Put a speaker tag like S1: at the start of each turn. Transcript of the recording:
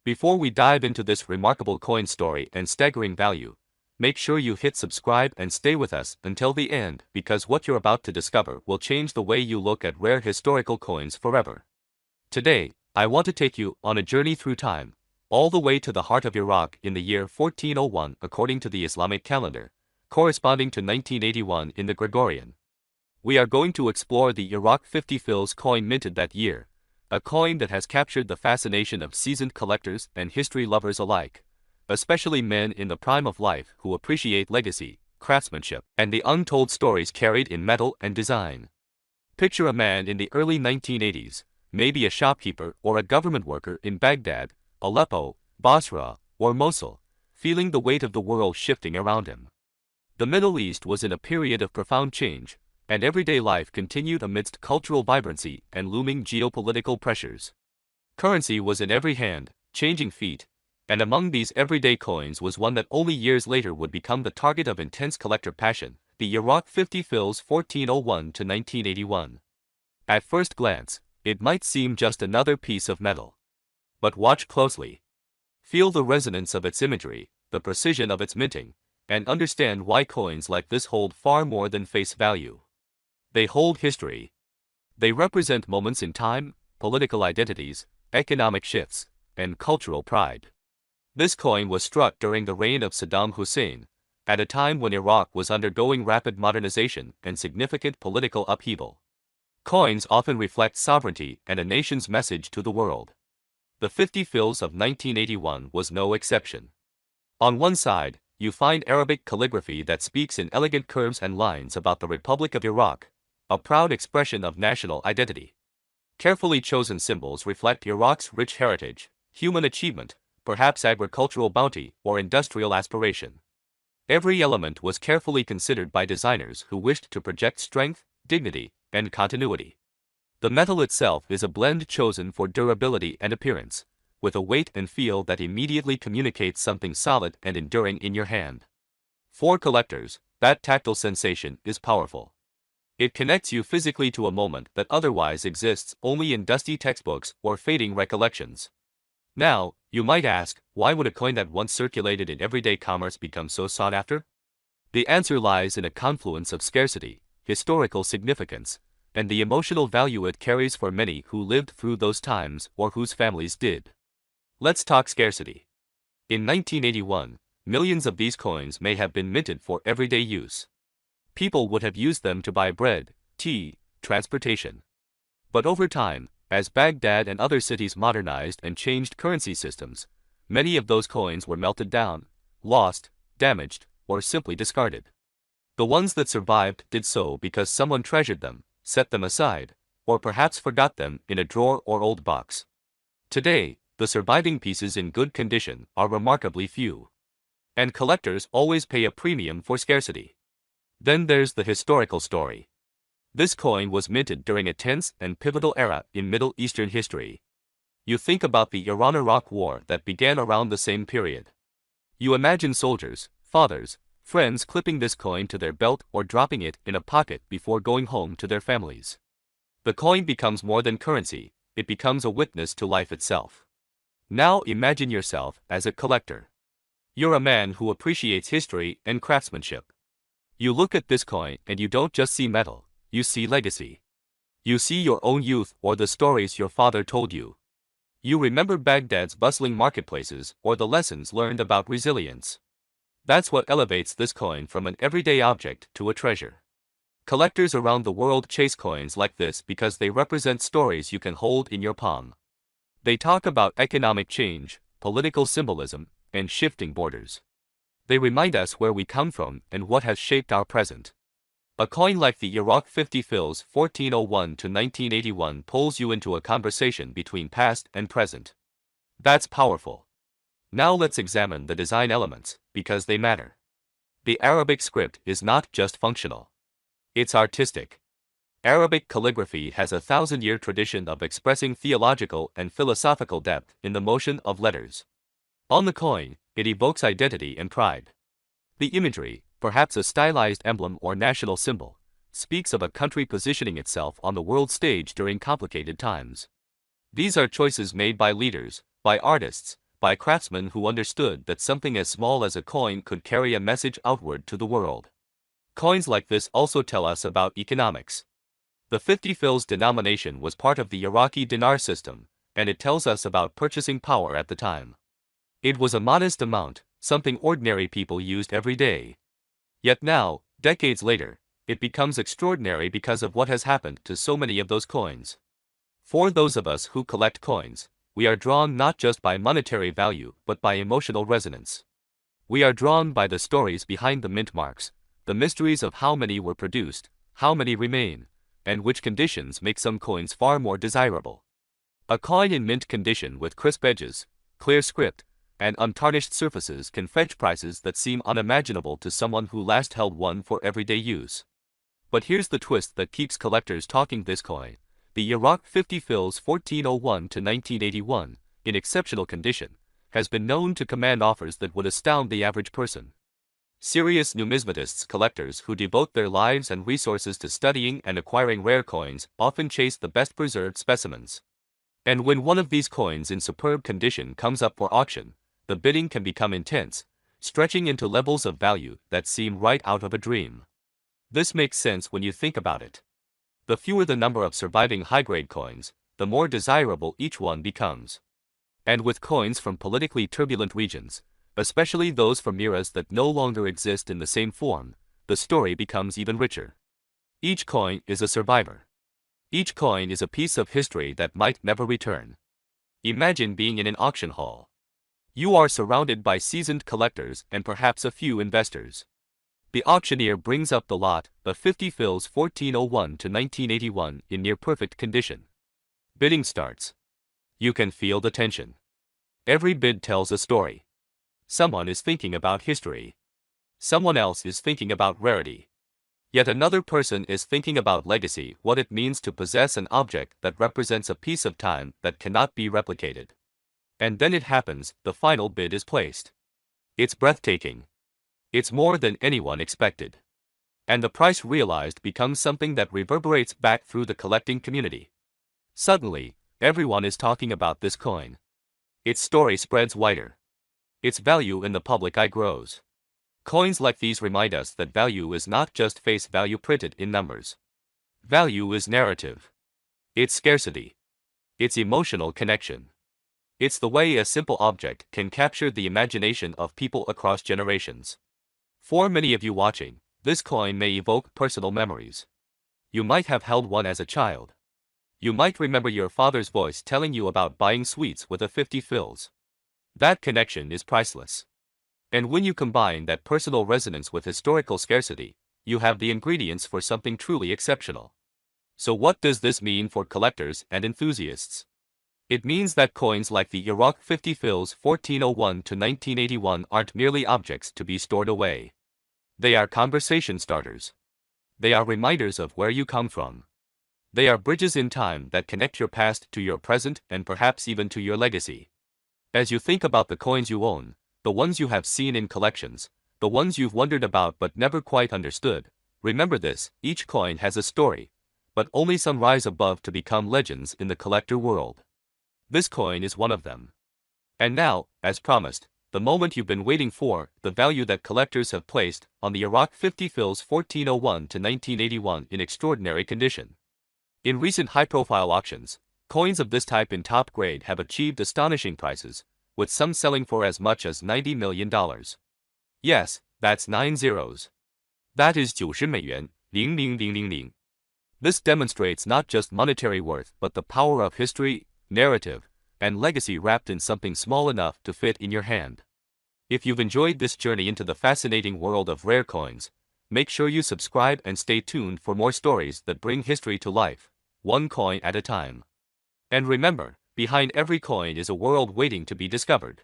S1: Before we dive into this remarkable coin story and staggering value, make sure you hit subscribe and stay with us until the end because what you're about to discover will change the way you look at rare historical coins forever. Today, I want to take you on a journey through time, all the way to the heart of Iraq in the year 1401 according to the Islamic calendar, corresponding to 1981 in the Gregorian. We are going to explore the Iraq 50 fils coin minted that year, a coin that has captured the fascination of seasoned collectors and history lovers alike, especially men in the prime of life who appreciate legacy, craftsmanship, and the untold stories carried in metal and design. Picture a man in the early 1980s, maybe a shopkeeper or a government worker in Baghdad, Aleppo, Basra, or Mosul, feeling the weight of the world shifting around him. The Middle East was in a period of profound change, and everyday life continued amidst cultural vibrancy and looming geopolitical pressures. Currency was in every hand, changing feet, and among these everyday coins was one that only years later would become the target of intense collector passion, the Iraq 50 fils 1401 to 1981. At first glance, it might seem just another piece of metal. But watch closely. Feel the resonance of its imagery, the precision of its minting, and understand why coins like this hold far more than face value. They hold history. They represent moments in time, political identities, economic shifts, and cultural pride. This coin was struck during the reign of Saddam Hussein, at a time when Iraq was undergoing rapid modernization and significant political upheaval. Coins often reflect sovereignty and a nation's message to the world. The 50 fils of 1981 was no exception. On one side, you find Arabic calligraphy that speaks in elegant curves and lines about the Republic of Iraq, a proud expression of national identity. Carefully chosen symbols reflect Iraq's rich heritage, human achievement, perhaps agricultural bounty or industrial aspiration. Every element was carefully considered by designers who wished to project strength, dignity, and continuity. The metal itself is a blend chosen for durability and appearance, with a weight and feel that immediately communicates something solid and enduring in your hand. For collectors, that tactile sensation is powerful. It connects you physically to a moment that otherwise exists only in dusty textbooks or fading recollections. Now, you might ask, why would a coin that once circulated in everyday commerce become so sought after? The answer lies in a confluence of scarcity, historical significance, and the emotional value it carries for many who lived through those times or whose families did. Let's talk scarcity. In 1981, millions of these coins may have been minted for everyday use. People would have used them to buy bread, tea, transportation. But over time, as Baghdad and other cities modernized and changed currency systems, many of those coins were melted down, lost, damaged, or simply discarded. The ones that survived did so because someone treasured them, set them aside, or perhaps forgot them in a drawer or old box. Today, the surviving pieces in good condition are remarkably few. And collectors always pay a premium for scarcity. Then there's the historical story. This coin was minted during a tense and pivotal era in Middle Eastern history. You think about the Iran-Iraq War that began around the same period. You imagine soldiers, fathers, friends clipping this coin to their belt or dropping it in a pocket before going home to their families. The coin becomes more than currency, it becomes a witness to life itself. Now imagine yourself as a collector. You're a man who appreciates history and craftsmanship. You look at this coin and you don't just see metal, you see legacy. You see your own youth or the stories your father told you. You remember Baghdad's bustling marketplaces or the lessons learned about resilience. That's what elevates this coin from an everyday object to a treasure. Collectors around the world chase coins like this because they represent stories you can hold in your palm. They talk about economic change, political symbolism, and shifting borders. They remind us where we come from and what has shaped our present. A coin like the Iraq 50 fils 1401 to 1981 pulls you into a conversation between past and present. That's powerful. Now let's examine the design elements, because they matter. The Arabic script is not just functional. It's artistic. Arabic calligraphy has a 1,000-year tradition of expressing theological and philosophical depth in the motion of letters. On the coin, it evokes identity and pride. The imagery, perhaps a stylized emblem or national symbol, speaks of a country positioning itself on the world stage during complicated times. These are choices made by leaders, by artists, by craftsmen who understood that something as small as a coin could carry a message outward to the world. Coins like this also tell us about economics. The 50 fils denomination was part of the Iraqi dinar system, and it tells us about purchasing power at the time. It was a modest amount, something ordinary people used every day. Yet now, decades later, it becomes extraordinary because of what has happened to so many of those coins. For those of us who collect coins, we are drawn not just by monetary value but by emotional resonance. We are drawn by the stories behind the mint marks, the mysteries of how many were produced, how many remain, and which conditions make some coins far more desirable. A coin in mint condition with crisp edges, clear script, and untarnished surfaces can fetch prices that seem unimaginable to someone who last held one for everyday use. But here's the twist that keeps collectors talking: this coin, the Iraq 50 fils 1401 to 1981, in exceptional condition, has been known to command offers that would astound the average person. Serious numismatists, collectors who devote their lives and resources to studying and acquiring rare coins, often chase the best preserved specimens. And when one of these coins in superb condition comes up for auction, the bidding can become intense, stretching into levels of value that seem right out of a dream. This makes sense when you think about it. The fewer the number of surviving high-grade coins, the more desirable each one becomes. And with coins from politically turbulent regions, especially those from eras that no longer exist in the same form, the story becomes even richer. Each coin is a survivor. Each coin is a piece of history that might never return. Imagine being in an auction hall. You are surrounded by seasoned collectors and perhaps a few investors. The auctioneer brings up the lot, the 50 fils 1401 to 1981, in near perfect condition. Bidding starts. You can feel the tension. Every bid tells a story. Someone is thinking about history. Someone else is thinking about rarity. Yet another person is thinking about legacy, what it means to possess an object that represents a piece of time that cannot be replicated. And then it happens, the final bid is placed. It's breathtaking. It's more than anyone expected. And the price realized becomes something that reverberates back through the collecting community. Suddenly, everyone is talking about this coin. Its story spreads wider. Its value in the public eye grows. Coins like these remind us that value is not just face value printed in numbers. Value is narrative. It's scarcity. It's emotional connection. It's the way a simple object can capture the imagination of people across generations. For many of you watching, this coin may evoke personal memories. You might have held one as a child. You might remember your father's voice telling you about buying sweets with a 50 fils. That connection is priceless. And when you combine that personal resonance with historical scarcity, you have the ingredients for something truly exceptional. So what does this mean for collectors and enthusiasts? It means that coins like the Iraq 50 fils 1401 to 1981 aren't merely objects to be stored away. They are conversation starters. They are reminders of where you come from. They are bridges in time that connect your past to your present and perhaps even to your legacy. As you think about the coins you own, the ones you have seen in collections, the ones you've wondered about but never quite understood, remember this: each coin has a story, but only some rise above to become legends in the collector world. This coin is one of them. And now, as promised, the moment you've been waiting for, the value that collectors have placed on the Iraq 50 fils 1401 to 1981 in extraordinary condition. In recent high-profile auctions, coins of this type in top grade have achieved astonishing prices, with some selling for as much as $90 million. Yes, that's 9 zeros. That is 90美元, 00000. This demonstrates not just monetary worth but the power of history, narrative, and legacy wrapped in something small enough to fit in your hand. If you've enjoyed this journey into the fascinating world of rare coins, make sure you subscribe and stay tuned for more stories that bring history to life, one coin at a time. And remember, behind every coin is a world waiting to be discovered.